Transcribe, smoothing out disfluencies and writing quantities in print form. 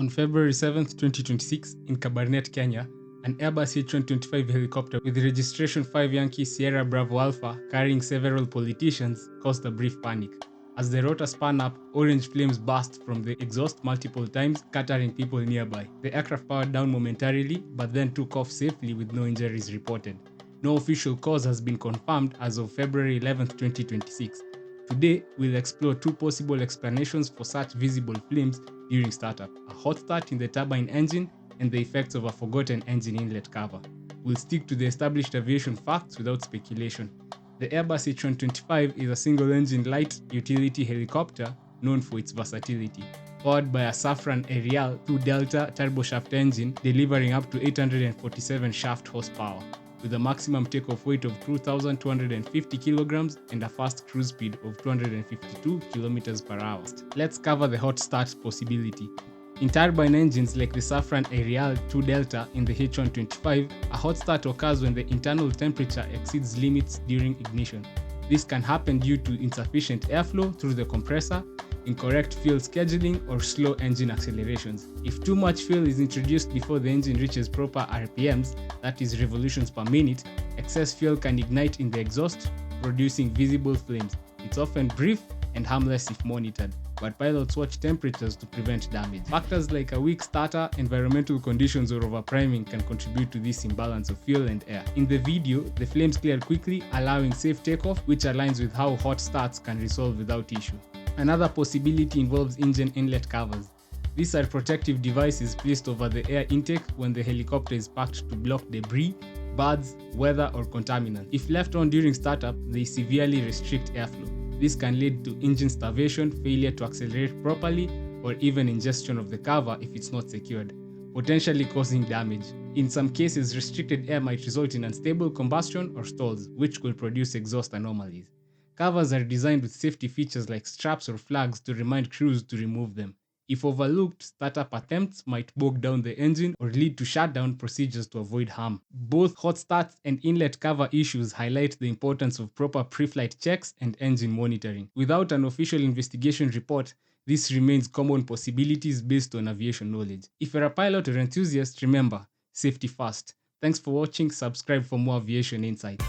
On February 7th, 2026, in Cabernet, Kenya, an Airbus H125 helicopter with registration 5 Yankee Sierra Bravo Alpha carrying several politicians caused a brief panic. As the rotor spun up, orange flames burst from the exhaust multiple times, scattering people nearby. The aircraft powered down momentarily, but then took off safely with no injuries reported. No official cause has been confirmed as of February 11, 2026. Today, we'll explore two possible explanations for such visible flames during startup: a hot start in the turbine engine and the effects of a forgotten engine inlet cover. We'll stick to the established aviation facts without speculation. The Airbus H125 is a single-engine light utility helicopter known for its versatility. Powered by a Safran Ariel 2 Delta turboshaft engine delivering up to 847 shaft horsepower, with a maximum takeoff weight of 2,250 kilograms and a fast cruise speed of 252 kilometers per hour. Let's cover the hot start possibility. In turbine engines like the Safran Ariel 2 Delta in the H125, a hot start occurs when the internal temperature exceeds limits during ignition. This can happen due to insufficient airflow through the compressor, incorrect fuel scheduling, or slow engine accelerations. If too much fuel is introduced before the engine reaches proper RPMs, that is revolutions per minute, excess fuel can ignite in the exhaust, producing visible flames. It's often brief and harmless if monitored, but pilots watch temperatures to prevent damage. Factors like a weak starter, environmental conditions, or overpriming can contribute to this imbalance of fuel and air. In the video, the flames clear quickly, allowing safe takeoff, which aligns with how hot starts can resolve without issue. Another possibility involves engine inlet covers. These are protective devices placed over the air intake when the helicopter is parked to block debris, birds, weather, or contaminants. If left on during startup, they severely restrict airflow. This can lead to engine starvation, failure to accelerate properly, or even ingestion of the cover if it's not secured, potentially causing damage. In some cases, restricted air might result in unstable combustion or stalls, which could produce exhaust anomalies. Covers are designed with safety features like straps or flags to remind crews to remove them. If overlooked, startup attempts might bog down the engine or lead to shutdown procedures to avoid harm. Both hot starts and inlet cover issues highlight the importance of proper pre-flight checks and engine monitoring. Without an official investigation report, this remains common possibilities based on aviation knowledge. If you're a pilot or enthusiast, remember, safety first. Thanks for watching. Subscribe for more aviation insights.